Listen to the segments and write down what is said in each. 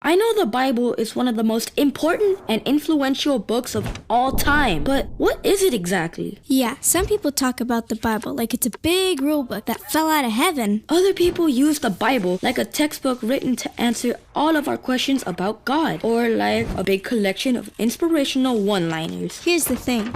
I know the Bible is one of the most important and influential books of all time, but what is it exactly? Yeah, some people talk about the Bible like it's a big rule book that fell out of heaven. Other people use the Bible like a textbook written to answer all of our questions about God, or like a big collection of inspirational one-liners. Here's the thing.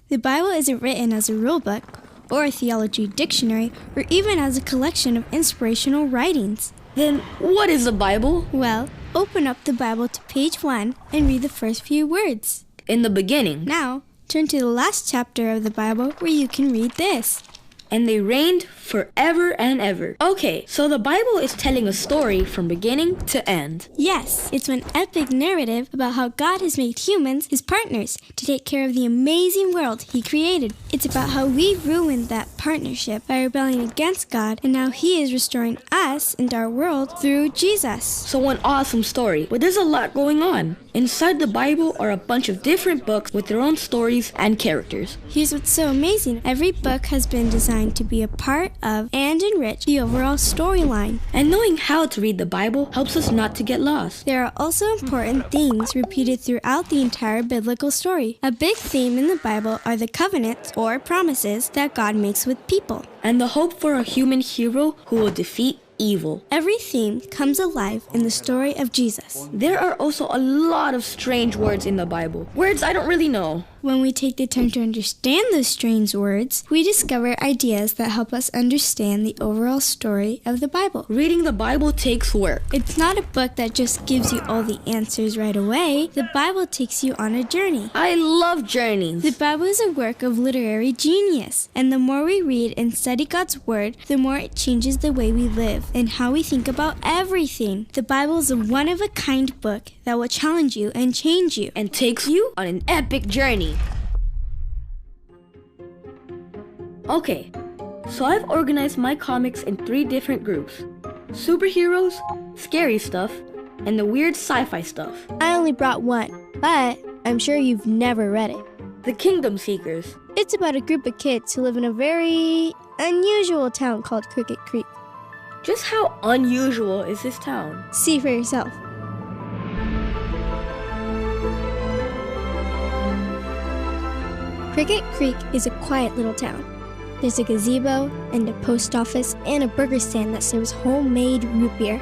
The Bible isn't written as a rule book, or a theology dictionary, or even as a collection of inspirational writings. Then what is the Bible? Well, open up the Bible to page 1 and read the first few words. In the beginning. Now, turn to the last chapter of the Bible where you can read this. And they reigned forever and ever. Okay, so the Bible is telling a story from beginning to end. Yes, it's an epic narrative about how God has made humans his partners to take care of the amazing world he created. It's about how we ruined that partnership by rebelling against God and how he is restoring us and our world through Jesus. So an awesome story, but there's a lot going on. Inside the Bible are a bunch of different books with their own stories and characters. Here's what's so amazing. Every book has been designed to be a part of and enrich the overall storyline. And knowing how to read the Bible helps us not to get lost. There are also important themes repeated throughout the entire biblical story. A big theme in the Bible are the covenants or promises that God makes with people. And the hope for a human hero who will defeat evil. Every theme comes alive in the story of Jesus. There are also a lot of strange words in the Bible. Words I don't really know. When we take the time to understand those strange words, we discover ideas that help us understand the overall story of the Bible. Reading the Bible takes work. It's not a book that just gives you all the answers right away. The Bible takes you on a journey. I love journeys. The Bible is a work of literary genius. And the more we read and study God's Word, the more it changes the way we live and how we think about everything. The Bible is a one-of-a-kind book that will challenge you and change you. And takes you on an epic journey. Okay, so I've organized my comics in 3 different groups. Superheroes, scary stuff, and the weird sci-fi stuff. I only brought one, but I'm sure you've never read it. The Kingdom Seekers. It's about a group of kids who live in a very unusual town called Cricket Creek. Just how unusual is this town? See for yourself. Cricket Creek is a quiet little town. There's a gazebo and a post office and a burger stand that serves homemade root beer.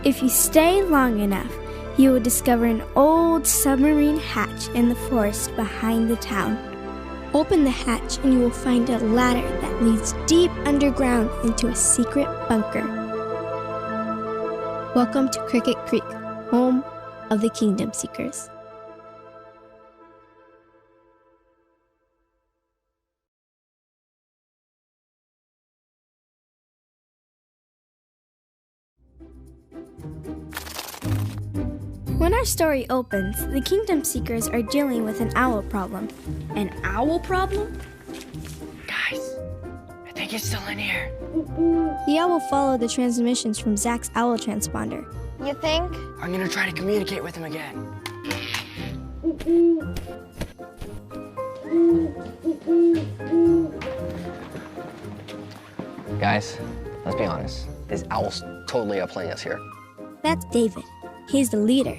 If you stay long enough, you will discover an old submarine hatch in the forest behind the town. Open the hatch and you will find a ladder that leads deep underground into a secret bunker. Welcome to Cricket Creek, home of the Kingdom Seekers. When our story opens, the Kingdom Seekers are dealing with an owl problem. An owl problem? Guys, I think it's still in here. The owl followed the transmissions from Zach's owl transponder. You think? I'm gonna try to communicate with him again. Guys, let's be honest. This owl's totally outplaying us here. That's David. He's the leader.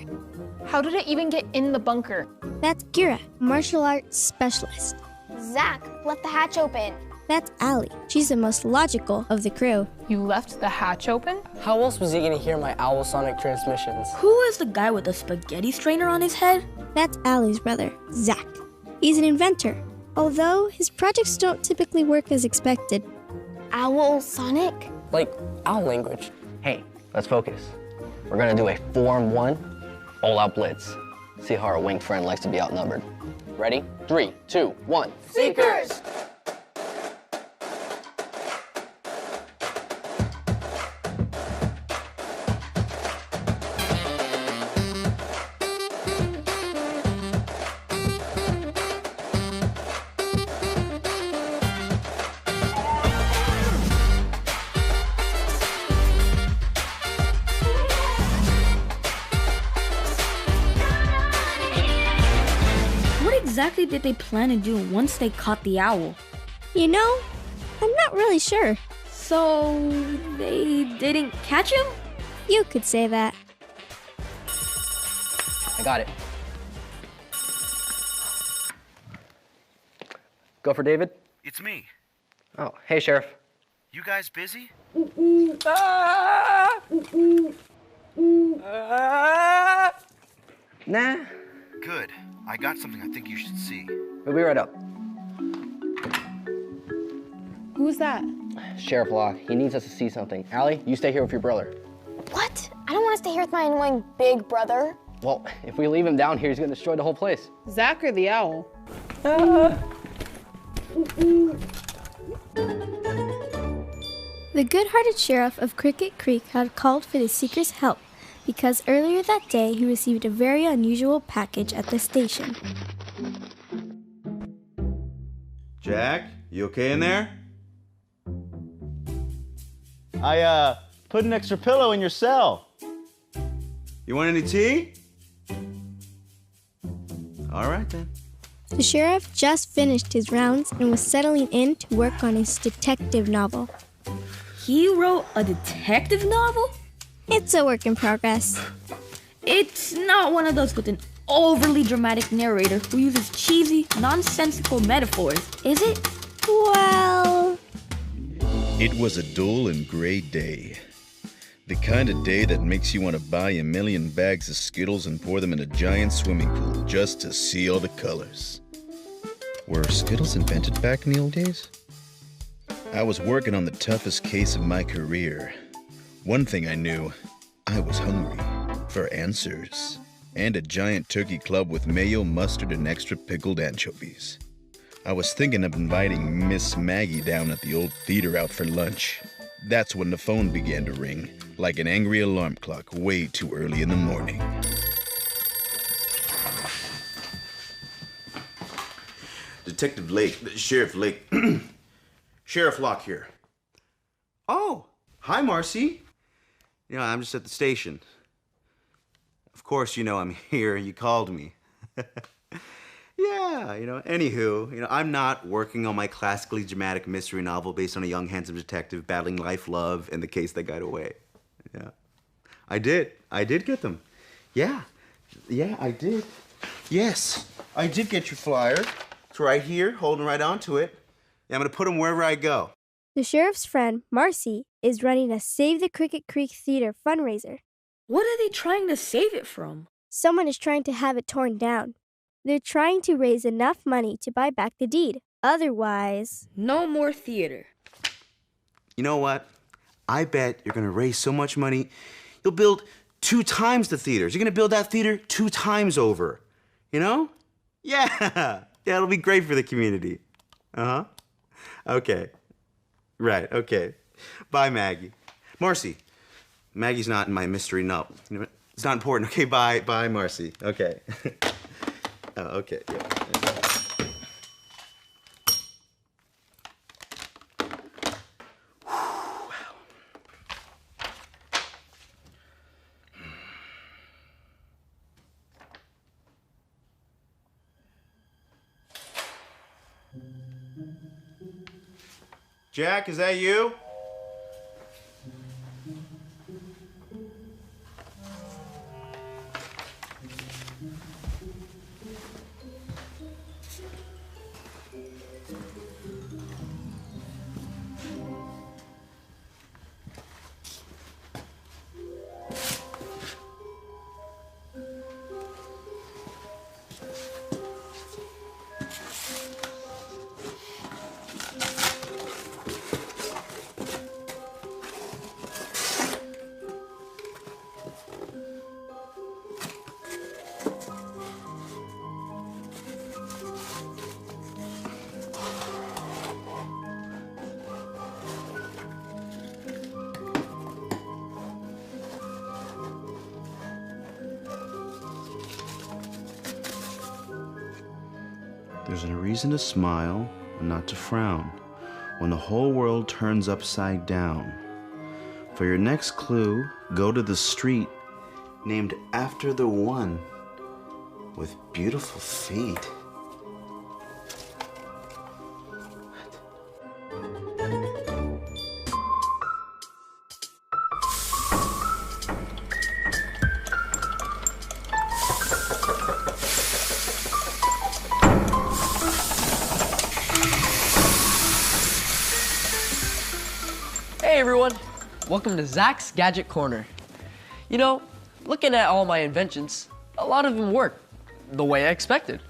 How did it even get in the bunker? That's Gira, martial arts specialist. Zach, left the hatch open. That's Allie. She's the most logical of the crew. You left the hatch open? How else was he gonna hear my owl sonic transmissions? Who is the guy with the spaghetti strainer on his head? That's Allie's brother, Zach. He's an inventor, although his projects don't typically work as expected. Owl Sonic? Like owl language. Hey, let's focus. We're gonna do a Form 1 all-out blitz. See how our winged friend likes to be outnumbered. Ready? 3, 2, 1. Seekers! What exactly did they plan to do once they caught the owl? You know, I'm not really sure. So, they didn't catch him? You could say that. I got it. Go for David? It's me. Oh, hey, Sheriff. You guys busy? Nah, Good. I got something I think you should see. we'll be right up. Who's that? Sheriff Locke, he needs us to see something. Allie, you stay here with your brother. What? I don't want to stay here with my annoying big brother. Well, if we leave him down here, he's gonna destroy the whole place. Zach or the owl? The good-hearted sheriff of Cricket Creek had called for the seeker's help because earlier that day he received a very unusual package at the station. Jack, you okay in there? I put an extra pillow in your cell. You want any tea? All right then. The sheriff just finished his rounds and was settling in to work on his detective novel. He wrote a detective novel? It's a work in progress. It's not one of those with an overly dramatic narrator who uses cheesy, nonsensical metaphors, is it? Well... It was a dull and gray day. The kind of day that makes you want to buy a million bags of Skittles and pour them in a giant swimming pool just to see all the colors. Were Skittles invented back in the old days? I was working on the toughest case of my career. One thing I knew, I was hungry for answers. And a giant turkey club with mayo, mustard, and extra pickled anchovies. I was thinking of inviting Miss Maggie down at the old theater out for lunch. That's when the phone began to ring, like an angry alarm clock way too early in the morning. Detective Lake, Sheriff Lake, Sheriff Locke here. Oh, hi, Marcy. I'm just at the station. Of course, I'm here. You called me. Yeah, anywho, I'm not working on my classically dramatic mystery novel based on a young, handsome detective battling life, love, and the case that got away. Yeah. I did get them. Yeah, I did. Yes, I did get your flyer. It's right here, holding right onto it. Yeah, I'm gonna put them wherever I go. The sheriff's friend, Marcy, is running a Save the Cricket Creek Theater fundraiser. What are they trying to save it from? Someone is trying to have it torn down. They're trying to raise enough money to buy back the deed. Otherwise... No more theater. You know what? I bet you're gonna raise so much money, you'll build 2 times the theaters. You're gonna build that theater 2 times over. Yeah. Yeah, it'll be great for the community. Uh-huh. Okay. Right, okay. Bye, Maggie. Marcy, Maggie's not in my mystery novel. It's not important. Okay, bye, Marcy. Okay. Oh, okay, yeah. Jack, is that you? There's a reason to smile and not to frown when the whole world turns upside down. For your next clue, go to the street named after the one with beautiful feet. welcome to Zach's Gadget Corner. You know, looking at all my inventions, a lot of them work the way I expected.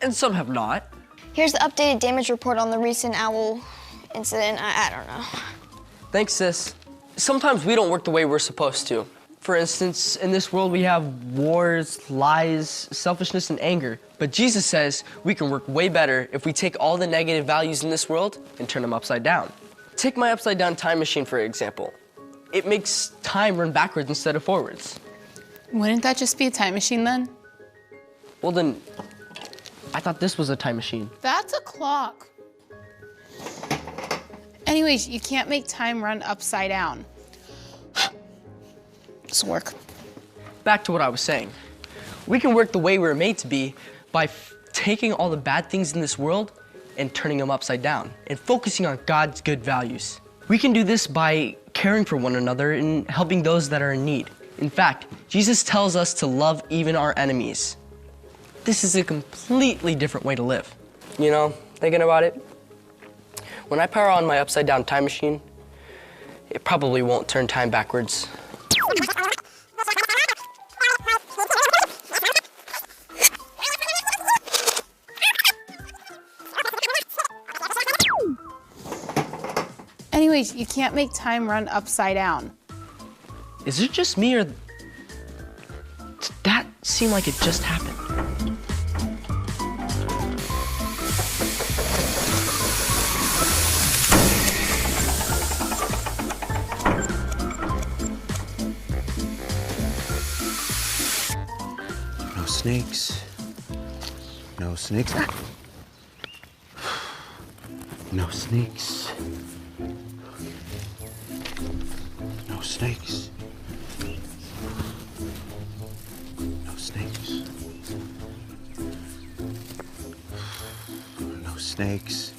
And some have not. Here's the updated damage report on the recent owl incident. I don't know. Thanks, sis. Sometimes we don't work the way we're supposed to. For instance, in this world we have wars, lies, selfishness, and anger. But Jesus says we can work way better if we take all the negative values in this world and turn them upside down. Take my upside down time machine, for example. It makes time run backwards instead of forwards. Wouldn't that just be a time machine then? Well then, I thought this was a time machine. That's a clock. Anyways, you can't make time run upside down. This will work. Back to what I was saying. We can work the way we were made to be by taking all the bad things in this world and turning them upside down and focusing on God's good values. We can do this by caring for one another and helping those that are in need. In fact, Jesus tells us to love even our enemies. This is a completely different way to live. You know, thinking about it, when I power on my upside down time machine, it probably won't turn time backwards. Anyways, you can't make time run upside down. Is it just me, or did that seem like it just happened? No snakes. No snakes. No snakes. No snakes. No snakes. No snakes.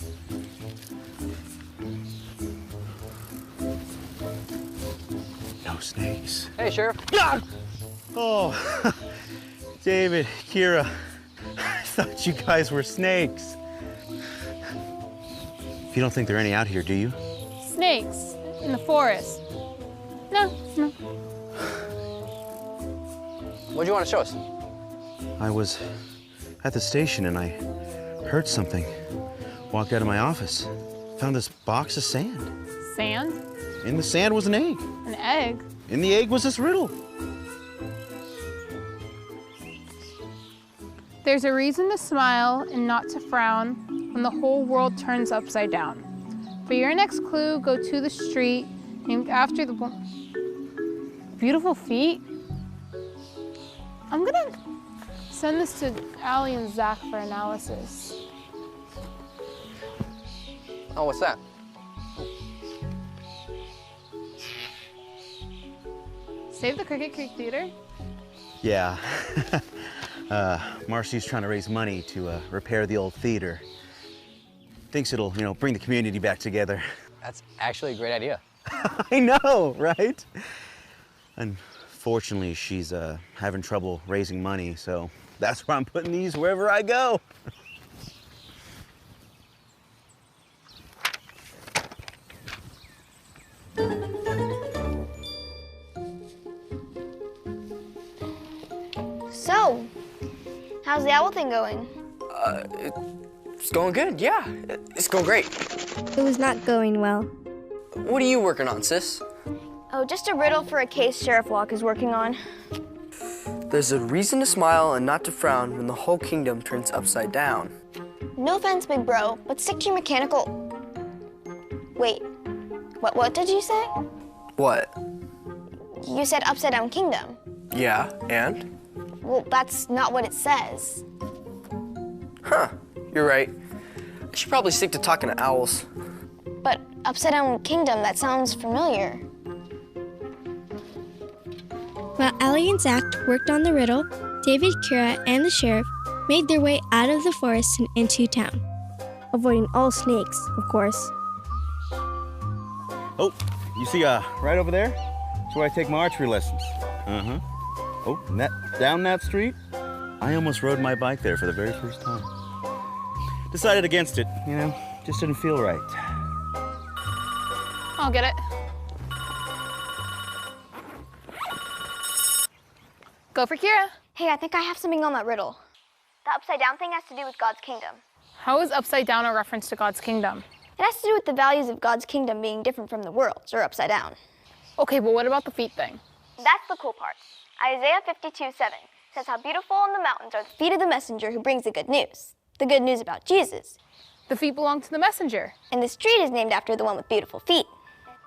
No snakes. Hey, Sheriff. Oh, David, Kira, I thought you guys were snakes. You don't think there are any out here, do you? Snakes in the forest. No. What do you want to show us? I was at the station and I heard something. Walked out of my office. Found this box of sand. Sand? In the sand was an egg. An egg? In the egg was this riddle. There's a reason to smile and not to frown when the whole world turns upside down. For your next clue, go to the street named after the beautiful feet. I'm gonna send this to Allie and Zach for analysis. Oh, what's that? Save the Cricket Creek Theater? Yeah. Marcy's trying to raise money to repair the old theater. Thinks it'll, bring the community back together. That's actually a great idea. I know, right? Unfortunately, she's having trouble raising money, so that's why I'm putting these wherever I go. So, how's the owl thing going? It's going good, yeah. It's going great. It was not going well. What are you working on, sis? Oh, just a riddle for a case Sheriff Locke is working on. There's a reason to smile and not to frown when the whole kingdom turns upside down. No offense, big bro, but stick to your mechanical... Wait, what did you say? What? You said upside down kingdom. Yeah, and? Well, that's not what it says. Huh, you're right. I should probably stick to talking to owls. But upside down kingdom, that sounds familiar. While Allie and Zach worked on the riddle, David, Kira, and the sheriff made their way out of the forest and into town. Avoiding all snakes, of course. Oh, you see, right over there? That's where I take my archery lessons. Uh-huh. Oh, and down that street, I almost rode my bike there for the very first time. Decided against it, just didn't feel right. I'll get it. Go for Kira. Hey, I think I have something on that riddle. The upside down thing has to do with God's kingdom. How is upside down a reference to God's kingdom? It has to do with the values of God's kingdom being different from the world's, or upside down. Okay, but what about the feet thing? That's the cool part. Isaiah 52:7 says how beautiful on the mountains are the feet of the messenger who brings the good news. The good news about Jesus. The feet belong to the messenger. And the street is named after the one with beautiful feet.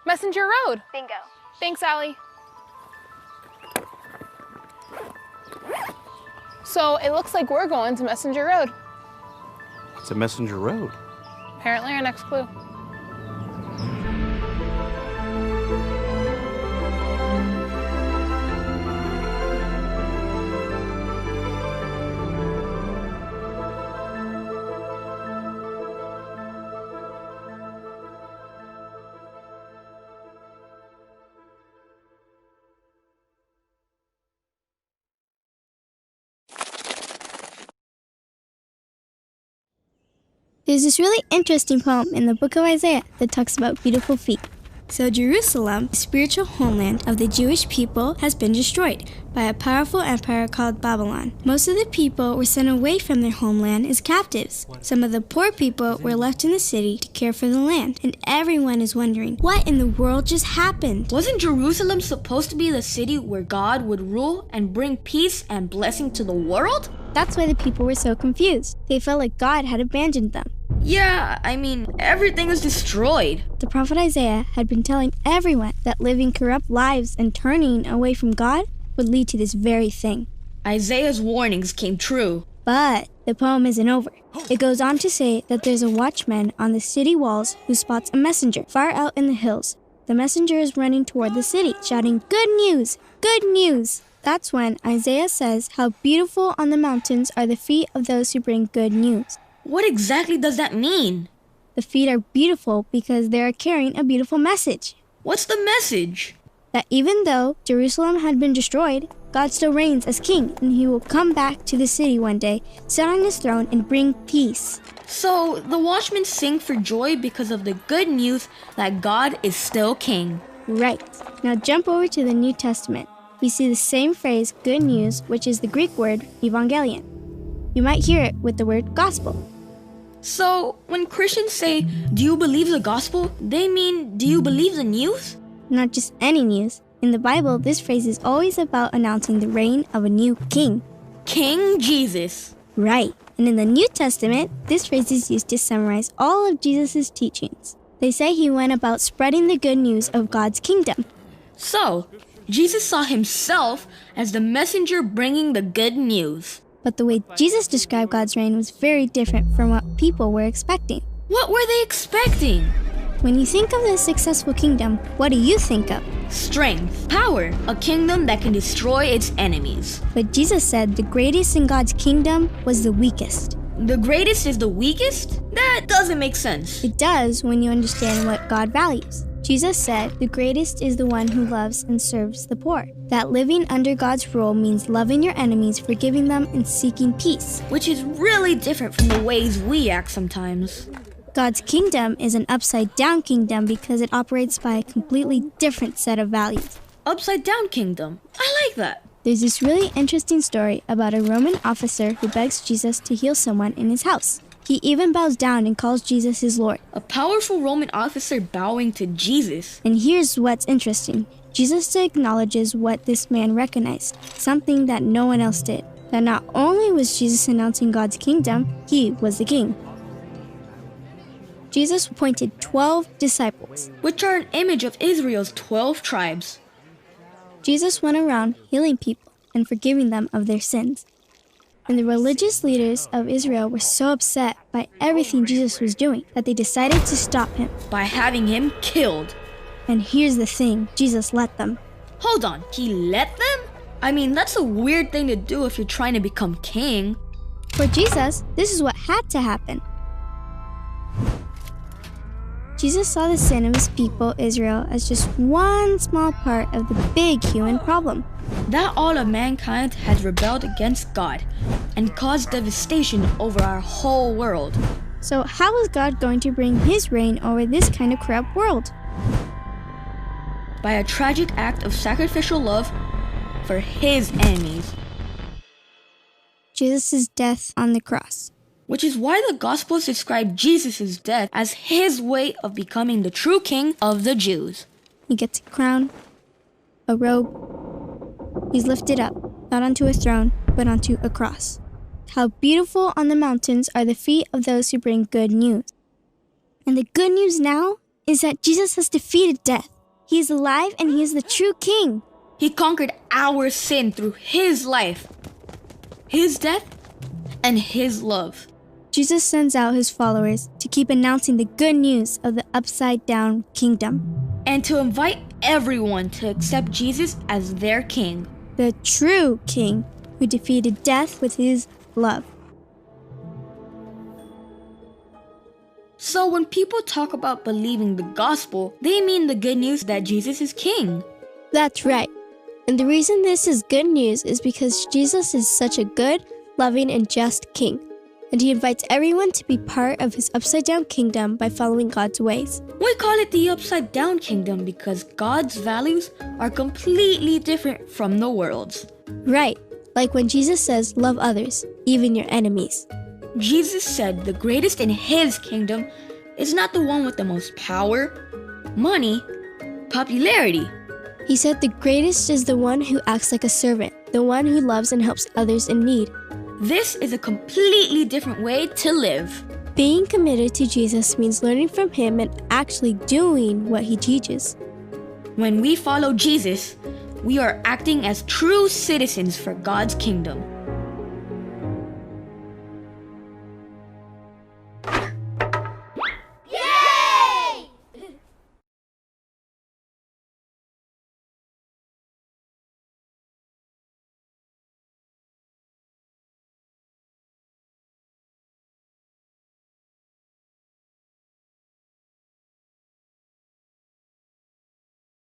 Messenger Road. Bingo. Thanks, Allie. So it looks like we're going to Messenger Road. It's a Messenger Road. Apparently our next clue. There's this really interesting poem in the book of Isaiah that talks about beautiful feet. So Jerusalem, the spiritual homeland of the Jewish people, has been destroyed by a powerful empire called Babylon. Most of the people were sent away from their homeland as captives. Some of the poor people were left in the city to care for the land, and everyone is wondering, what in the world just happened? Wasn't Jerusalem supposed to be the city where God would rule and bring peace and blessing to the world? That's why the people were so confused. They felt like God had abandoned them. Yeah, I mean, everything is destroyed. The prophet Isaiah had been telling everyone that living corrupt lives and turning away from God would lead to this very thing. Isaiah's warnings came true. But the poem isn't over. It goes on to say that there's a watchman on the city walls who spots a messenger far out in the hills. The messenger is running toward the city, shouting, "Good news! Good news!" That's when Isaiah says how beautiful on the mountains are the feet of those who bring good news. What exactly does that mean? The feet are beautiful because they are carrying a beautiful message. What's the message? That even though Jerusalem had been destroyed, God still reigns as king, and he will come back to the city one day, sit on his throne, and bring peace. So the watchmen sing for joy because of the good news that God is still king. Right. Now jump over to the New Testament. We see the same phrase, good news, which is the Greek word evangelion. You might hear it with the word gospel. So when Christians say, "Do you believe the gospel?" they mean, do you believe the news? Not just any news. In the Bible, this phrase is always about announcing the reign of a new king. King Jesus. Right. And in the New Testament, this phrase is used to summarize all of Jesus' teachings. They say he went about spreading the good news of God's kingdom. So, Jesus saw himself as the messenger bringing the good news. But the way Jesus described God's reign was very different from what people were expecting. What were they expecting? When you think of the successful kingdom, what do you think of? Strength, power, a kingdom that can destroy its enemies. But Jesus said the greatest in God's kingdom was the weakest. The greatest is the weakest? That doesn't make sense. It does when you understand what God values. Jesus said the greatest is the one who loves and serves the poor. That living under God's rule means loving your enemies, forgiving them, and seeking peace. Which is really different from the ways we act sometimes. God's kingdom is an upside-down kingdom because it operates by a completely different set of values. Upside-down kingdom. I like that. There's this really interesting story about a Roman officer who begs Jesus to heal someone in his house. He even bows down and calls Jesus his Lord. A powerful Roman officer bowing to Jesus. And here's what's interesting. Jesus acknowledges what this man recognized, something that no one else did. That not only was Jesus announcing God's kingdom, he was the king. Jesus appointed 12 disciples, which are an image of Israel's 12 tribes. Jesus went around healing people and forgiving them of their sins. And the religious leaders of Israel were so upset by everything Jesus was doing that they decided to stop him by having him killed. And here's the thing, Jesus let them. Hold on, he let them? I mean, that's a weird thing to do if you're trying to become king. For Jesus, this is what had to happen. Jesus saw the sin of his people, Israel, as just one small part of the big human problem. That all of mankind has rebelled against God and caused devastation over our whole world. So how is God going to bring his reign over this kind of corrupt world? By a tragic act of sacrificial love for his enemies. Jesus' death on the cross. Which is why the Gospels describe Jesus' death as his way of becoming the true king of the Jews. He gets a crown, a robe. He's lifted up, not onto a throne, but onto a cross. How beautiful on the mountains are the feet of those who bring good news. And the good news now is that Jesus has defeated death. He is alive and he is the true king. He conquered our sin through his life, his death, and his love. Jesus sends out his followers to keep announcing the good news of the upside-down kingdom. And to invite everyone to accept Jesus as their king. The true king who defeated death with his love. So when people talk about believing the gospel, they mean the good news that Jesus is king. That's right. And the reason this is good news is because Jesus is such a good, loving, and just king. And he invites everyone to be part of his upside-down kingdom by following God's ways. We call it the upside-down kingdom because God's values are completely different from the world's. Right, like when Jesus says, love others, even your enemies. Jesus said the greatest in his kingdom is not the one with the most power, money, popularity. He said the greatest is the one who acts like a servant, the one who loves and helps others in need. This is a completely different way to live. Being committed to Jesus means learning from him and actually doing what he teaches. When we follow Jesus, we are acting as true citizens for God's kingdom.